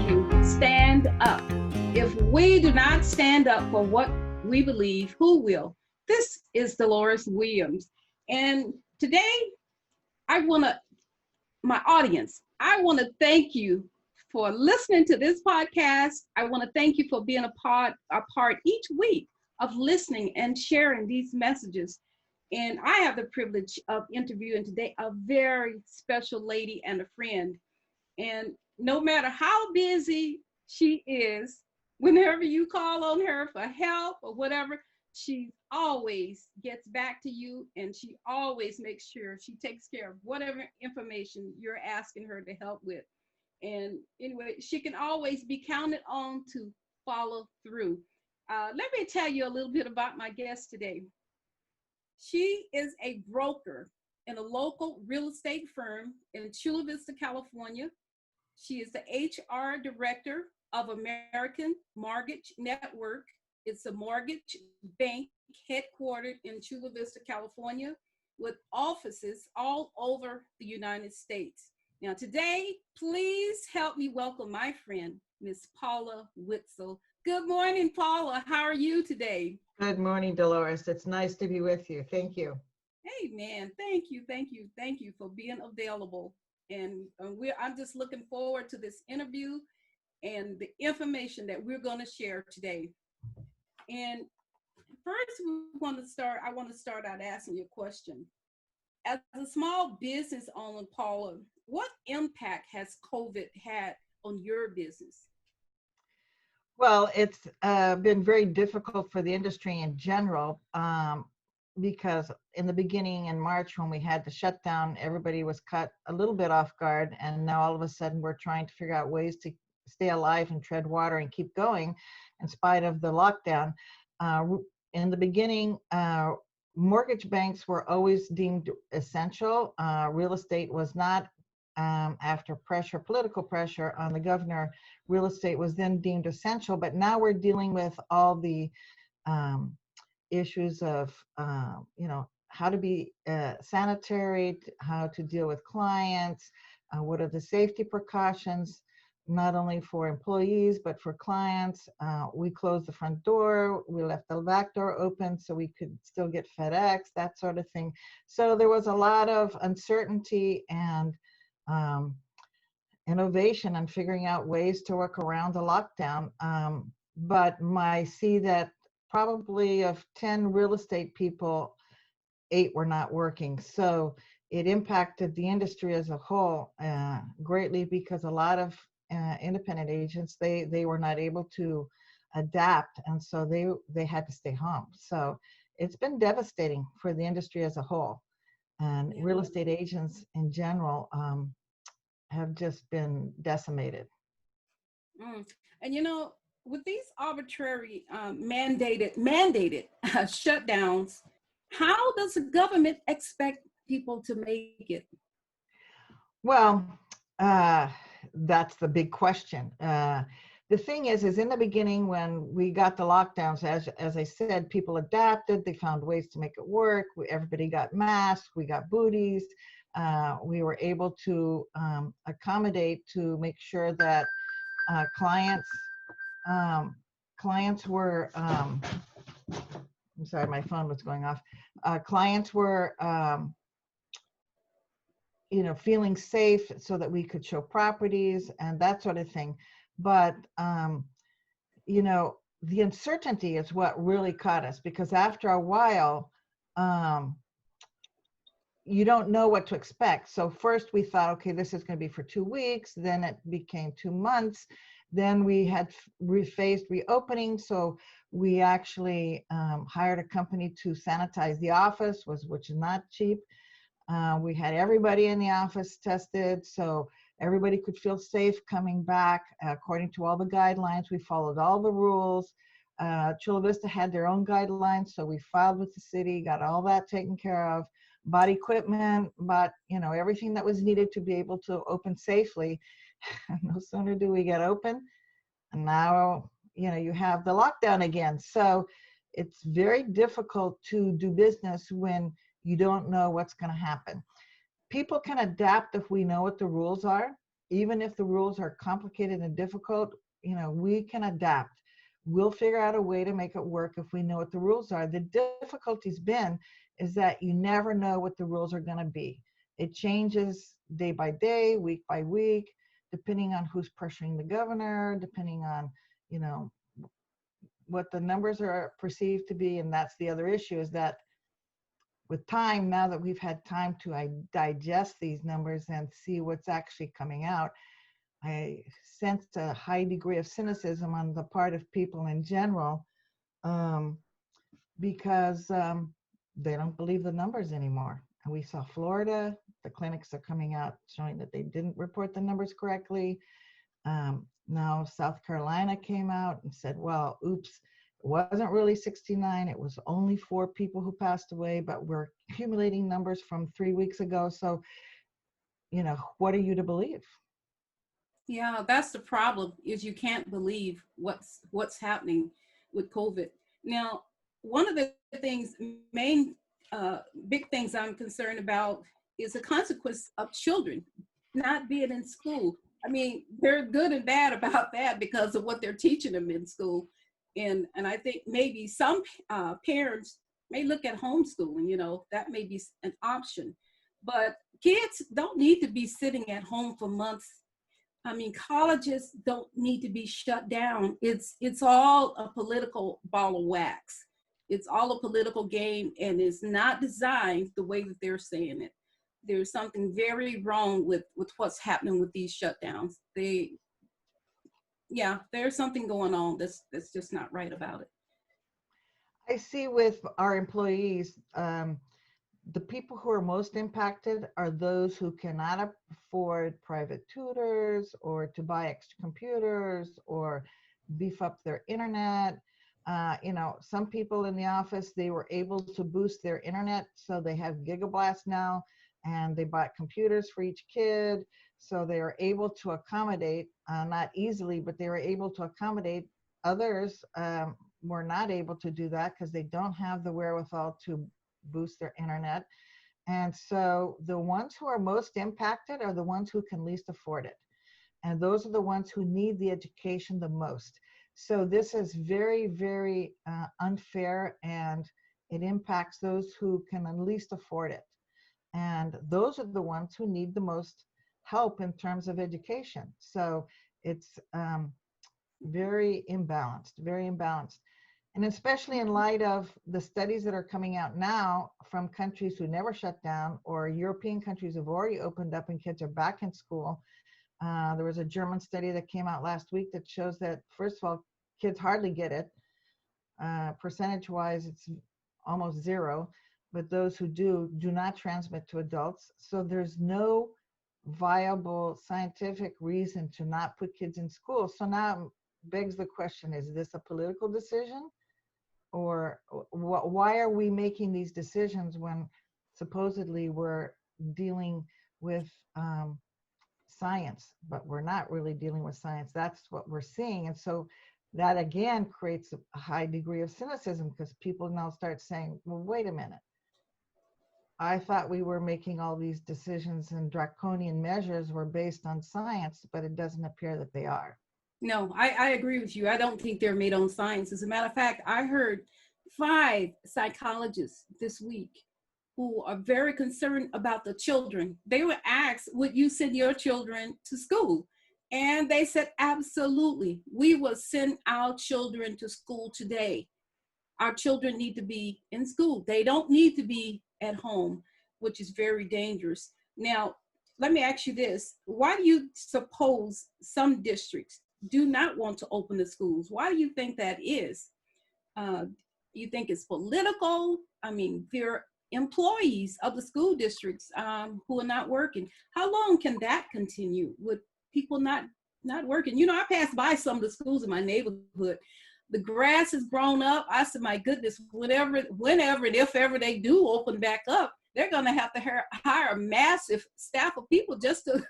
you, stand up. If we do not stand up for what we believe, who will? This is Dolores Williams. And today, my audience, I want to thank you for listening to this podcast. I want to thank you for being a part each week of listening and sharing these messages. And I have the privilege of interviewing today a very special lady and a friend. And no matter how busy she is, whenever you call on her for help or whatever, she always gets back to you, and she always makes sure she takes care of whatever information you're asking her to help with. And anyway, she can always be counted on to follow through. Let me tell you a little bit about my guest today. She is a broker in a local real estate firm in Chula Vista, California. She is the HR director of American Mortgage Network. It's a mortgage bank headquartered in Chula Vista, California, with offices all over the United States. Now today, please help me welcome my friend, Miss Paula Whitsell. Good morning, Paula. How are you today? Good morning, Dolores. It's nice to be with you. Thank you. Hey, man. Thank you for being available. And I'm just looking forward to this interview and the information that we're going to share today. And first, I want to start out asking you a question. As a small business owner, Paula, what impact has COVID had on your business? Well, it's been very difficult for the industry in general because in the beginning in March when we had the shutdown, everybody was caught a little bit off guard. And now all of a sudden we're trying to figure out ways to stay alive and tread water and keep going in spite of the lockdown. In the beginning, mortgage banks were always deemed essential. Real estate was not. After political pressure on the governor, real estate was then deemed essential. But now we're dealing with all the issues of, how to be sanitary, how to deal with clients, what are the safety precautions, not only for employees, but for clients. We closed the front door. We left the back door open so we could still get FedEx, that sort of thing. So there was a lot of uncertainty and innovation and figuring out ways to work around the lockdown. But I see that probably of 10 real estate people, 8 were not working. So it impacted the industry as a whole greatly because a lot of independent agents, they were not able to adapt. And so they had to stay home. So it's been devastating for the industry as a whole. And real estate agents in general have just been decimated. And with these arbitrary mandated shutdowns, how does the government expect people to make it? Well, that's the big question. The thing is in the beginning when we got the lockdowns, as I said, people adapted, they found ways to make it work. Everybody got masks, we got booties. We were able to accommodate to make sure that clients were, I'm sorry, my phone was going off. Clients were, feeling safe so that we could show properties and that sort of thing. But, the uncertainty is what really caught us because after a while, you don't know what to expect. So first we thought, okay, this is going to be for 2 weeks. Then it became 2 months. Then we faced reopening. So we actually hired a company to sanitize the office, which is not cheap. We had everybody in the office tested. So everybody could feel safe coming back according to all the guidelines. We followed all the rules. Chula Vista had their own guidelines. So we filed with the city, got all that taken care of. Bought equipment, bought everything that was needed to be able to open safely. No sooner do we get open, and now you have the lockdown again. So it's very difficult to do business when you don't know what's going to happen. People can adapt if we know what the rules are. even if the rules are complicated and difficult, we can adapt. We'll figure out a way to make it work if we know what the rules are. The difficulty's been is that you never know what the rules are going to be. It changes day by day, week by week, depending on who's pressuring the governor, depending on, what the numbers are perceived to be. And that's the other issue, is that with time, now that we've had time to digest these numbers and see what's actually coming out, I sensed a high degree of cynicism on the part of people in general, because they don't believe the numbers anymore. And we saw Florida, the clinics are coming out showing that they didn't report the numbers correctly. Now South Carolina came out and said, well, oops, it wasn't really 69. It was only 4 people who passed away, but we're accumulating numbers from 3 weeks ago. So, what are you to believe? Yeah, that's the problem, is you can't believe what's happening with COVID. Now, one of the main big things I'm concerned about is the consequence of children not being in school. I mean, they're good and bad about that because of what they're teaching them in school. And I think maybe some parents may look at homeschooling, that may be an option. But kids don't need to be sitting at home for months. I mean, colleges don't need to be shut down. It's all a political ball of wax. It's all a political game, and it's not designed the way that they're saying it. There's something very wrong with what's happening with these shutdowns. There's something going on that's just not right about it. I see with our employees, the people who are most impacted are those who cannot afford private tutors or to buy extra computers or beef up their internet. Some people in the office, they were able to boost their internet, so they have gigablast now, and they bought computers for each kid. So they are able to accommodate, not easily, but they were able to accommodate. Others were not able to do that because they don't have the wherewithal to boost their internet. And so the ones who are most impacted are the ones who can least afford it. And those are the ones who need the education the most. So this is very, very unfair, and it impacts those who can least afford it. And those are the ones who need the most help in terms of education. So it's very imbalanced, very imbalanced. And especially in light of the studies that are coming out now from countries who never shut down, or European countries have already opened up and kids are back in school. There was a German study that came out last week that shows that, first of all, kids hardly get it. Percentage-wise, it's almost zero, but those who do not transmit to adults. So there's no viable scientific reason to not put kids in school. So now begs the question, is this a political decision? Or why are we making these decisions when supposedly we're dealing with science, but we're not really dealing with science? That's what we're seeing. And so that again creates a high degree of cynicism, because people now start saying, well, wait a minute. I thought we were making all these decisions and draconian measures were based on science, but it doesn't appear that they are. No, I agree with you. I don't think they're made on science. As a matter of fact, I heard 5 psychologists this week who are very concerned about the children. They were asked, would you send your children to school? And they said, absolutely. We will send our children to school today. Our children need to be in school. They don't need to be at home, which is very dangerous. Now, let me ask you this. Why do you suppose some districts do not want to open the schools? Why do you think that is? You think it's political? I mean, there are employees of the school districts who are not working. How long can that continue with people not working? I passed by some of the schools in my neighborhood. The grass has grown up. I said, my goodness, whenever and if ever they do open back up, they're going to have to hire a massive staff of people just to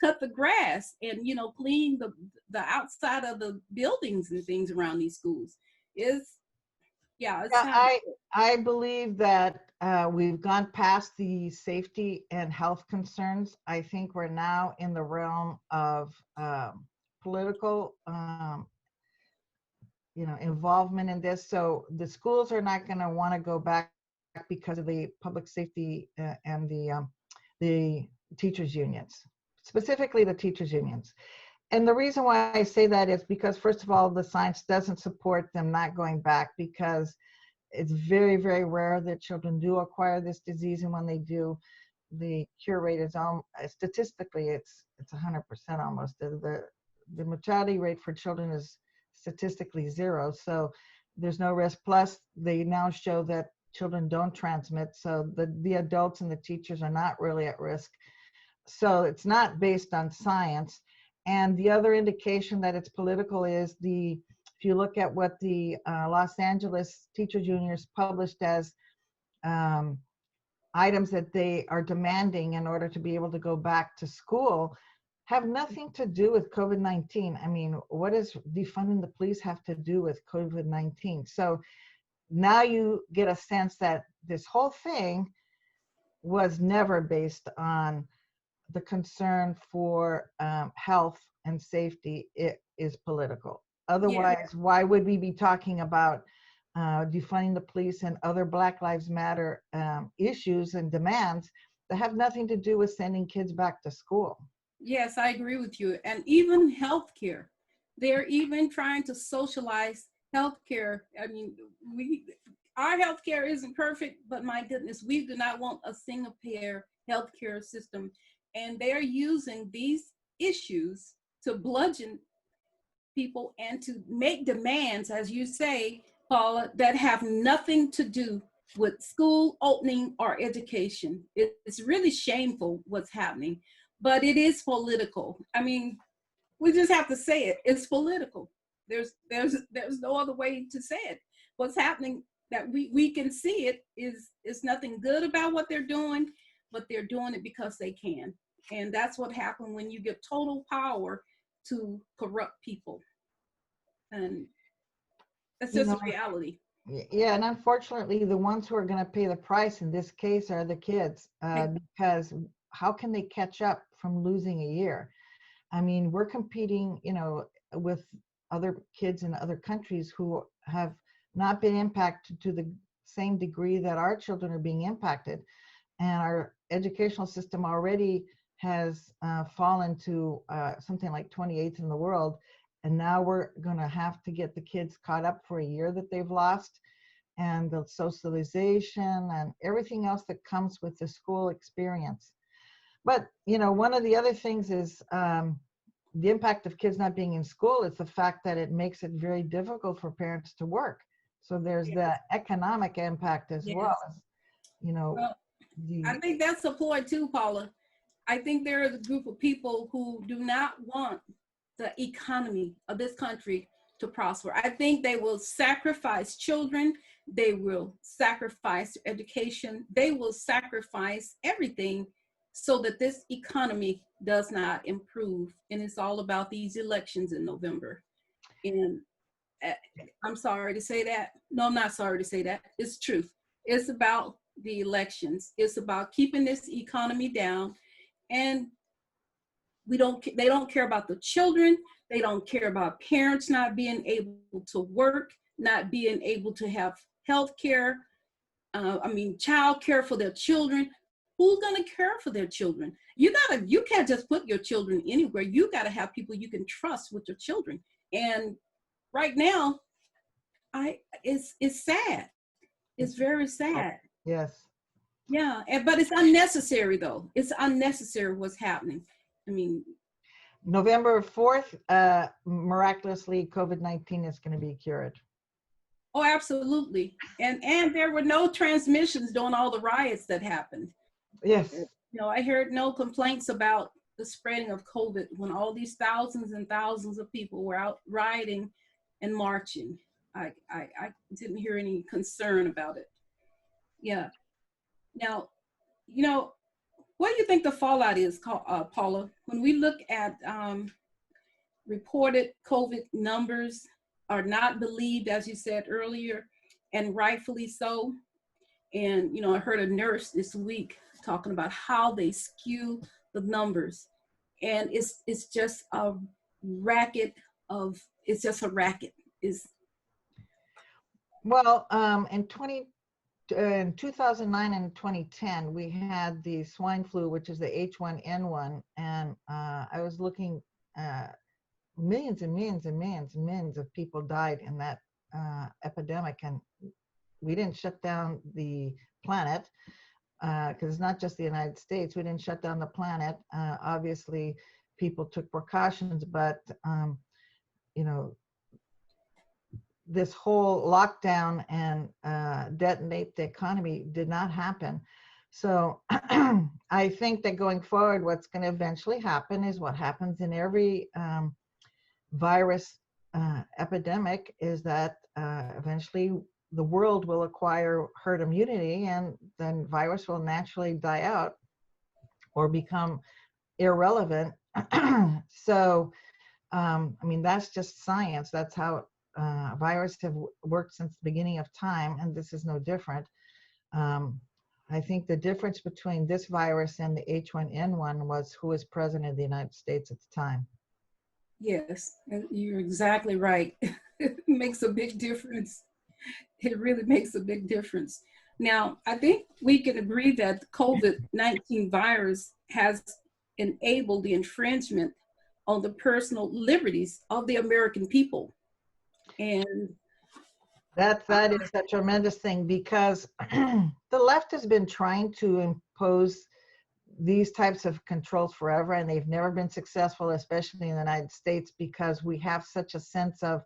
cut the grass and, clean the outside of the buildings and things around these schools. Yeah, it's Yeah, not. I believe that we've gone past the safety and health concerns. I think we're now in the realm of political, involvement in this. So the schools are not going to want to go back because of the public safety and the teachers unions, specifically the teachers unions. And the reason why I say that is because, first of all, the science doesn't support them not going back, because it's very, very rare that children do acquire this disease, and when they do, the cure rate is statistically it's 100% almost. The mortality rate for children is statistically zero, so there's no risk. Plus, they now show that children don't transmit, so the adults and the teachers are not really at risk. So it's not based on science. And the other indication that it's political is if you look at what the Los Angeles Teachers Unions published as um, items that they are demanding in order to be able to go back to school, have nothing to do with COVID-19. I mean, what does defunding the police have to do with COVID-19? So now you get a sense that this whole thing was never based on the concern for health and safety. It is political. Yeah. Otherwise, why would we be talking about defunding the police and other Black Lives Matter issues and demands that have nothing to do with sending kids back to school? Yes, I agree with you. And even healthcare, they're even trying to socialize healthcare. I mean, our healthcare isn't perfect, but my goodness, we do not want a single payer healthcare system. And they're using these issues to bludgeon people and to make demands, as you say, Paula, that have nothing to do with school opening or education. It's really shameful what's happening, but it is political. I mean, we just have to say it. It's political. There's no other way to say it. What's happening that we can see it is nothing good about what they're doing, but they're doing it because they can. And that's what happened when you give total power to corrupt people. And that's You just know, a reality. yeah, and unfortunately, the ones who are going to pay the price in this case are the kids, because how can they catch up from losing a year? I mean, we're competing, with other kids in other countries who have not been impacted to the same degree that our children are being impacted. And our educational system already has fallen to something like 28th in the world. And now we're going to have to get the kids caught up for a year that they've lost, and the socialization and everything else that comes with the school experience. But, one of the other things is the impact of kids not being in school is the fact that it makes it very difficult for parents to work. So there's Yes. the economic impact as well Yes. as, you know, Well, I the, think that's a ploy too, Paula. I think there is a group of people who do not want the economy of this country to prosper. I think they will sacrifice children. They will sacrifice education. They will sacrifice everything so that this economy does not improve. And it's all about these elections in November. And uh, I'm sorry to say that. No, I'm not sorry to say that. It's truth. It's about the elections. It's about keeping this economy down. And they don't care about the children. They don't care about parents not being able to work, not being able to have health care. Child care for their children. Who's going to care for their children? You can't just put your children anywhere. You got to have people you can trust with your children. And right now, it's sad. It's very sad. yes. Yeah, but it's unnecessary though. It's unnecessary what's happening. I mean, November 4th, miraculously, COVID-19 is going to be cured. oh, absolutely. And there were no transmissions during all the riots that happened. Yes. I heard no complaints about the spreading of COVID when all these thousands and thousands of people were out rioting and marching. I didn't hear any concern about it. Yeah. Now, what do you think the fallout is, Paula? When we look at reported COVID numbers are not believed, as you said earlier, and rightfully so. And, you know, I heard a nurse this week talking about how they skew the numbers. And it's just a racket it's just a racket. It's, Well, in 2009 and 2010, we had the swine flu, which is the H1N1, and I was looking, millions and millions and millions and millions of people died in that epidemic, and we didn't shut down the planet, because it's not just the United States. We didn't shut down the planet. Obviously, people took precautions, but you know, this whole lockdown and detonate the economy did not happen. So I think that going forward, what's going to eventually happen is what happens in every virus epidemic, is that eventually the world will acquire herd immunity, and then virus will naturally die out or become irrelevant. So, I mean, that's just science. That's how viruses have worked since the beginning of time, and this is no different. I think the difference between this virus and the H1N1 was who was president of the United States at the time. yes, you're exactly right. It makes a big difference. It really makes a big difference. Now, I think we can agree that the COVID-19 virus has enabled the infringement on the personal liberties of the American people. And That is a tremendous thing, because the left has been trying to impose these types of controls forever, and they've never been successful, especially in the United States, because we have such a sense of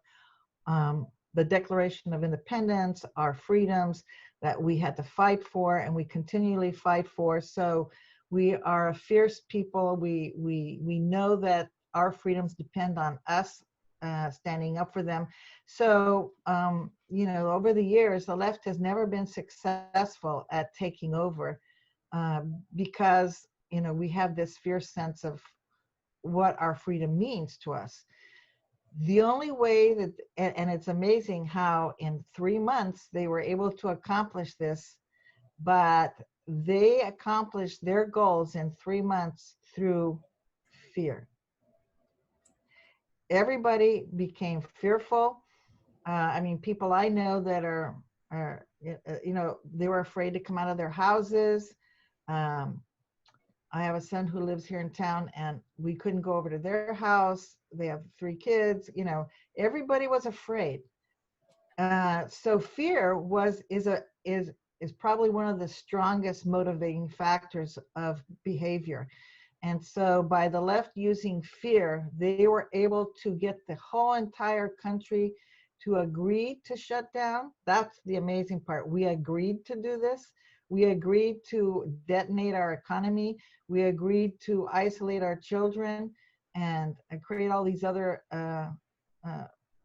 the Declaration of Independence, our freedoms that we had to fight for, and we continually fight for. So we are a fierce people. We know that our freedoms depend on us standing up for them. So, you know, over the years, the left has never been successful at taking over, because, you know, we have this fierce sense of what our freedom means to us. The only way that, and it's amazing how in 3 months they were able to accomplish this, but they accomplished their goals in 3 months through fear. Everybody became fearful. I mean, people I know that are, you know, they were afraid to come out of their houses. I have a son who lives here in town, and we couldn't go over to their house. They have 3 kids. You know, everybody was afraid. So fear is probably one of the strongest motivating factors of behavior. And so by the left using fear, they were able to get the whole entire country to agree to shut down. That's the amazing part. We agreed to do this. We agreed to detonate our economy. We agreed to isolate our children and create all these other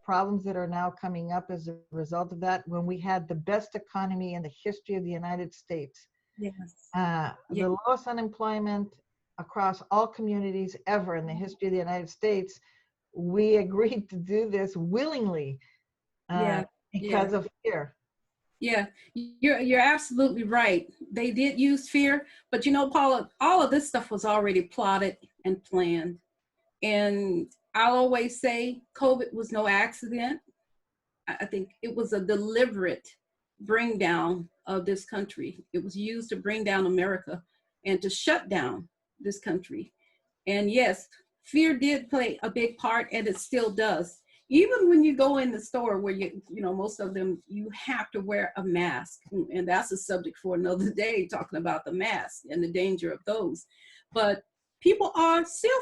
problems that are now coming up as a result of that, when we had the best economy in the history of the United States. yes, The lowest unemployment across all communities ever in the history of the United States. We agreed to do this willingly because of fear. Yeah, you're absolutely right. They did use fear, but you know, Paula, all of this stuff was already plotted and planned. And I always say COVID was no accident. I think it was a deliberate bring down of this country. It was used to bring down America and to shut down this country. And yes, fear did play a big part, and it still does. Even when you go in the store where you know, most of them, you have to wear a mask. And that's a subject for another day, talking about the mask and the danger of those. But people are still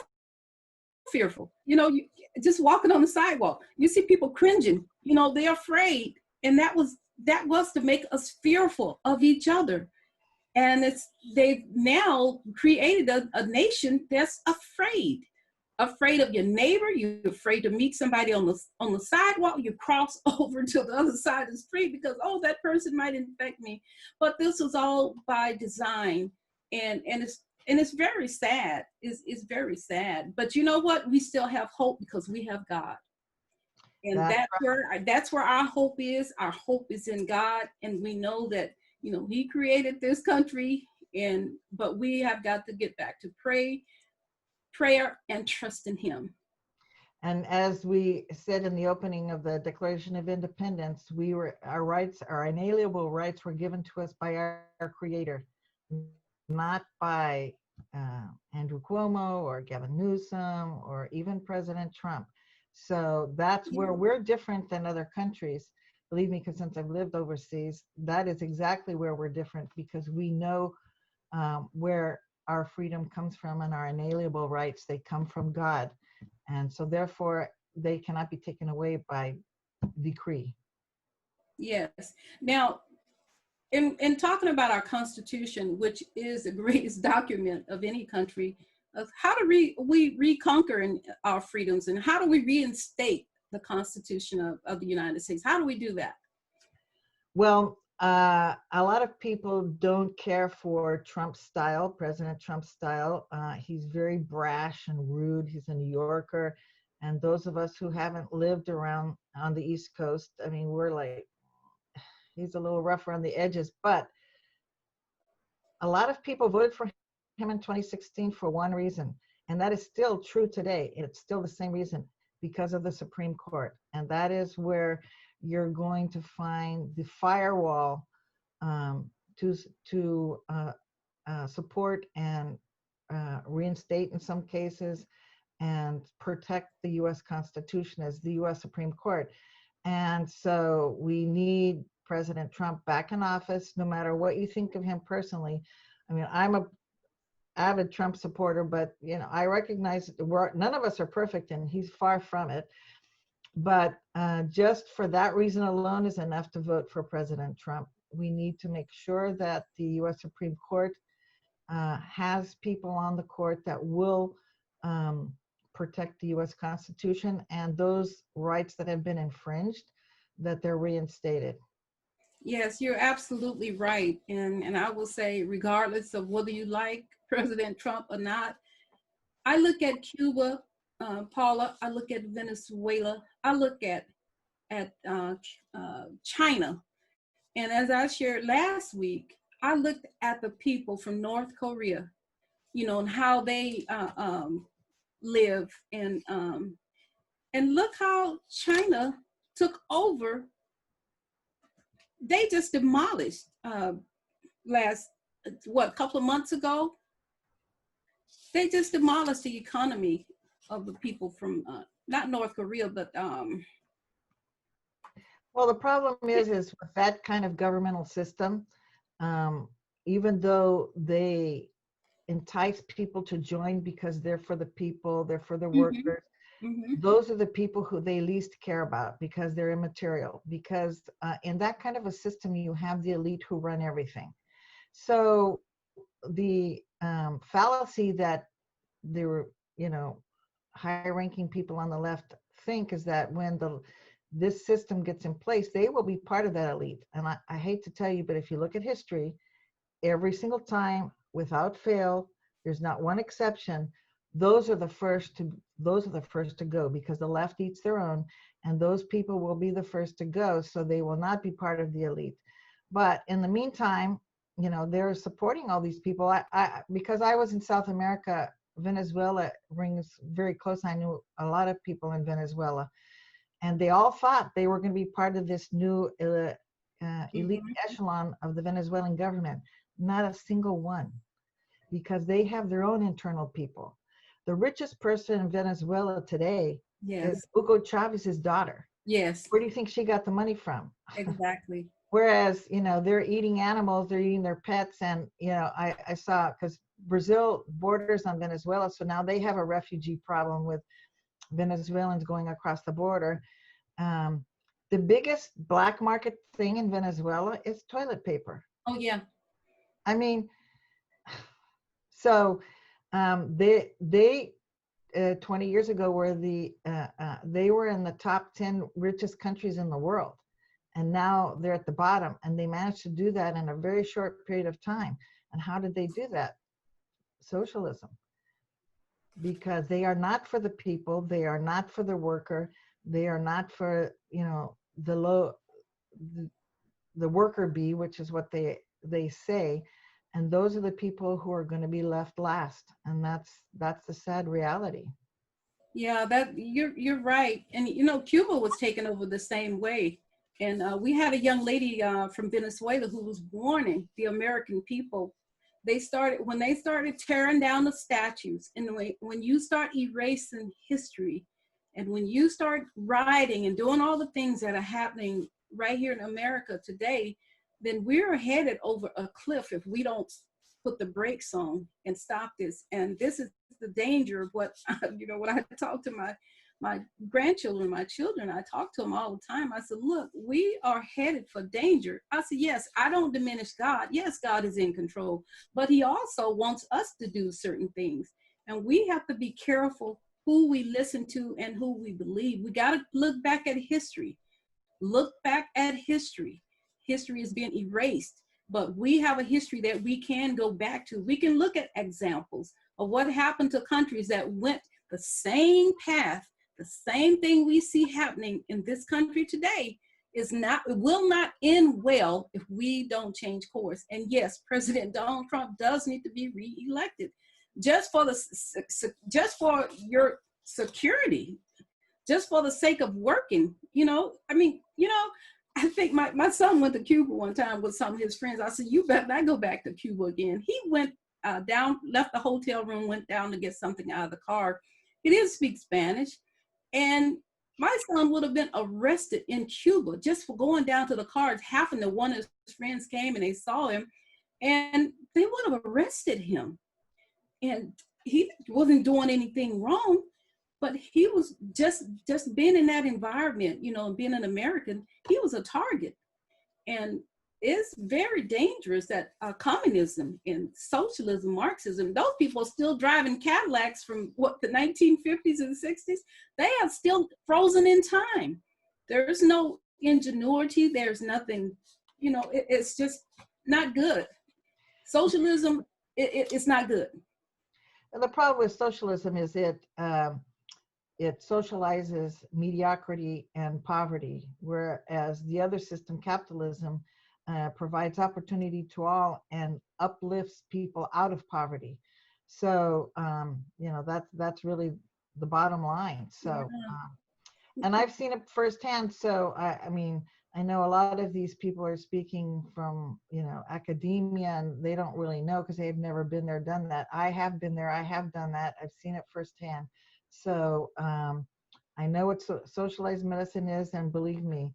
fearful. You know, you just walking on the sidewalk, you see people cringing, you know, they're afraid. And that was to make us fearful of each other. And they've now created a nation that's afraid of your neighbor. You're afraid to meet somebody on the sidewalk. You cross over to the other side of the street because, oh, that person might infect me. But this was all by design, and it's very sad. It's very sad. But you know what? We still have hope because we have God. And That's that's where our hope is. Our hope is in God, and we know that, you know, He created this country, and but we have got to get back to prayer and trust in Him. And as we said in the opening of the Declaration of Independence, our rights, our inalienable rights, were given to us by our Creator, not by Andrew Cuomo or Gavin Newsom or even President Trump. So that's where we're different than other countries. Believe me, because since I've lived overseas, that is exactly where we're different, because we know where our freedom comes from and our inalienable rights. They come from God. And so therefore, they cannot be taken away by decree. Yes. Now, in talking about our Constitution, which is the greatest document of any country, of how do we reconquer our freedoms, and how do we reinstate the Constitution of the United States? How do we do that? Well, a lot of people don't care for Trump's style, President Trump's style. He's very brash and rude. He's a New Yorker. And those of us who haven't lived around on the East Coast, I mean, we're like, he's a little rough around the edges. But a lot of people voted for him in 2016 for one reason, and that is still true today. It's still the same reason, because of the Supreme Court. And that is where you're going to find the firewall to support and reinstate, in some cases, and protect the U.S. Constitution as the U.S. Supreme Court. And so we need President Trump back in office, no matter what you think of him personally. I mean, I'm a avid Trump supporter, but you know, I recognize none of us are perfect, and he's far from it. But just for that reason alone is enough to vote for President Trump. We need to make sure that the U.S. Supreme Court has people on the court that will protect the U.S. Constitution, and those rights that have been infringed, that they're reinstated. Yes, you're absolutely right. And I will say, regardless of whether you like President Trump or not, I look at Cuba, Paula, I look at Venezuela, I look at China. And as I shared last week, I looked at the people from North Korea, you know, and how they live, and look how China took over. They just demolished last, what, couple of months ago. They just demolished the economy of the people from not North Korea, but well, the problem is with that kind of governmental system, even though they entice people to join because they're for the people, they're for the workers, those are the people who they least care about, because they're immaterial. Because in that kind of a system, you have the elite who run everything. So the fallacy that they were, you know, high-ranking people on the left think is that when this system gets in place, they will be part of that elite. And I hate to tell you, but if you look at history, every single time, without fail, there's not one exception, those are the first to go, because the left eats their own, and those people will be the first to go, so they will not be part of the elite. But in the meantime, you know, they're supporting all these people. Because I was in South America, Venezuela rings very close. I knew a lot of people in Venezuela, and they all thought they were going to be part of this new elite echelon of the Venezuelan government. Not a single one, because they have their own internal people. The richest person in Venezuela today is Hugo Chavez's daughter. Yes. Where do you think she got the money from? Exactly. Whereas, you know, they're eating animals, they're eating their pets. And, you know, I saw, because Brazil borders on Venezuela, so now they have a refugee problem with Venezuelans going across the border. The biggest black market thing in Venezuela is toilet paper. Oh, yeah. I mean, so they 20 years ago were they were in the top 10 richest countries in the world, and now they're at the bottom, and they managed to do that in a very short period of time. And how did they do that? Socialism. Because they are not for the people, they are not for the worker, They are not for, the low, the, the worker bee, which is what they say. And those are the people who are going to be left last. And that's the sad reality. Yeah, that you're right. And Cuba was taken over the same way. And we had a young lady from Venezuela who was warning the American people. When they started tearing down the statues, and when you start erasing history, and when you start rioting and doing all the things that are happening right here in America today, then we're headed over a cliff if we don't put the brakes on and stop this. And this is the danger of what, when I talk to my grandchildren, my children, I talk to them all the time. I said, look, we are headed for danger. I said, yes, I don't diminish God. Yes, God is in control, but he also wants us to do certain things. And we have to be careful who we listen to and who we believe. We got to look back at history. Look back at history. History is being erased, but we have a history that we can go back to. We can look at examples of what happened to countries that went the same path. The same thing we see happening in this country today it will not end well if we don't change course. And yes, President Donald Trump does need to be reelected, just for your security, just for the sake of working. I think my son went to Cuba one time with some of his friends. I said, you better not go back to Cuba again. He went down, left the hotel room, went down to get something out of the car. He didn't speak Spanish. And my son would have been arrested in Cuba just for going down to the car. Happened that one of his friends came and they saw him, and they would have arrested him. And he wasn't doing anything wrong, but he was just being in that environment, being an American, he was a target. And it's very dangerous that communism and socialism, Marxism, those people are still driving Cadillacs from the 1950s and 60s. They are still frozen in time. There's no ingenuity. There's nothing, it's just not good. Socialism, it's not good. And the problem with socialism is it socializes mediocrity and poverty, whereas the other system, capitalism, provides opportunity to all and uplifts people out of poverty. So, that's really the bottom line. So, and I've seen it firsthand. So, I know a lot of these people are speaking from, academia, and they don't really know because they've never been there, done that. I have been there. I have done that. I've seen it firsthand. So I know what socialized medicine is, and believe me,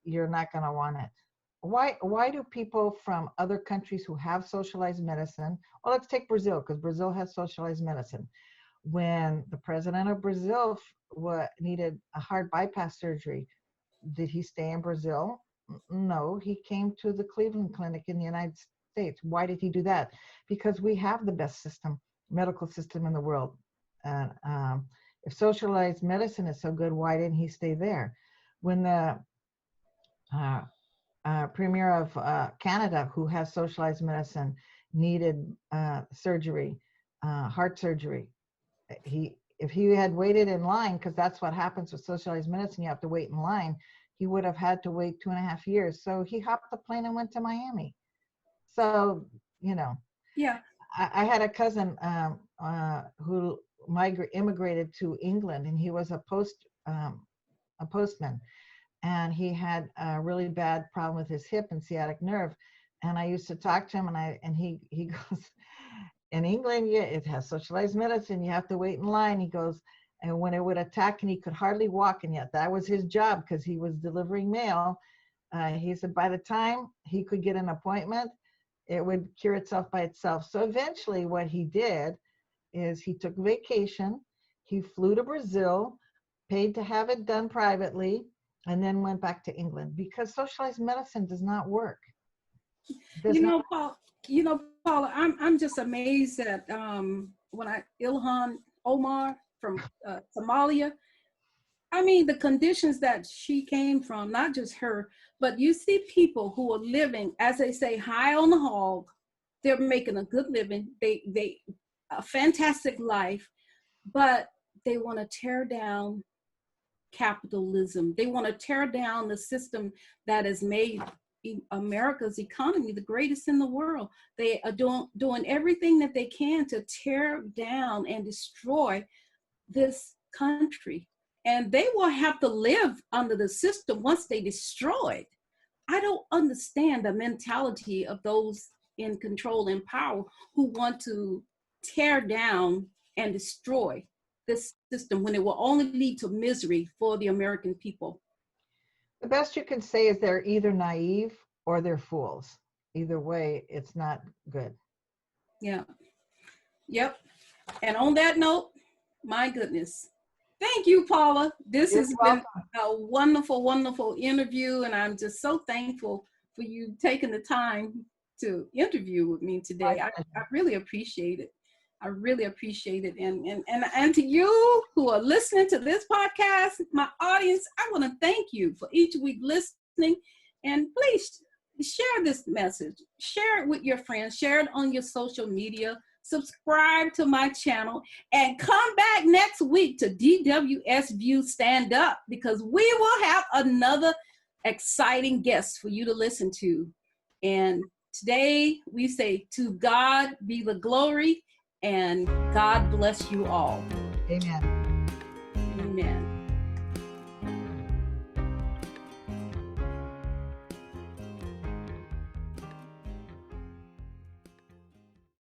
you're not going to want it. Why do people from other countries who have socialized medicine, well, let's take Brazil, because Brazil has socialized medicine. When the president of Brazil needed a heart bypass surgery, did he stay in Brazil? No, he came to the Cleveland Clinic in the United States. Why did he do that? Because we have the best medical system in the world. And if socialized medicine is so good, why didn't he stay there? When the premier of Canada, who has socialized medicine, needed surgery, heart surgery, if he had waited in line, because that's what happens with socialized medicine, you have to wait in line, he would have had to wait 2.5 years. So he hopped the plane and went to Miami. So, Yeah. I had a cousin who immigrated to England, and he was a postman, and he had a really bad problem with his hip and sciatic nerve. And I used to talk to him, and he goes, in England, it has socialized medicine. You have to wait in line. He goes, and when it would attack, and he could hardly walk, and yet that was his job because he was delivering mail. He said by the time he could get an appointment, it would cure itself by itself. So eventually what he did is he took vacation, he flew to Brazil, paid to have it done privately, and then went back to England, because socialized medicine does not work. Paula, I'm just amazed that when Ilhan Omar from Somalia, the conditions that she came from, not just her, but you see people who are living, as they say, high on the hog. They're making a good living. They a fantastic life, but they want to tear down capitalism. They want to tear down the system that has made America's economy the greatest in the world. They are doing everything that they can to tear down and destroy this country. And they will have to live under the system once they destroy it. I don't understand the mentality of those in control and power who want to tear down and destroy this system when it will only lead to misery for the American people. The best you can say is they're either naive or they're fools. Either way, it's not good. Yeah. Yep. And on that note, my goodness. Thank you, Paula. This You're has welcome. been a wonderful, wonderful interview. And I'm just so thankful for you taking the time to interview with me today. I really appreciate it. I really appreciate it. And to you who are listening to this podcast, my audience, I want to thank you for each week listening. And please share this message. Share it with your friends. Share it on your social media. Subscribe to my channel and come back next week to DWS View Stand Up, because we will have another exciting guest for you to listen to. And today we say, to God be the glory, and God bless you all. Amen. Amen.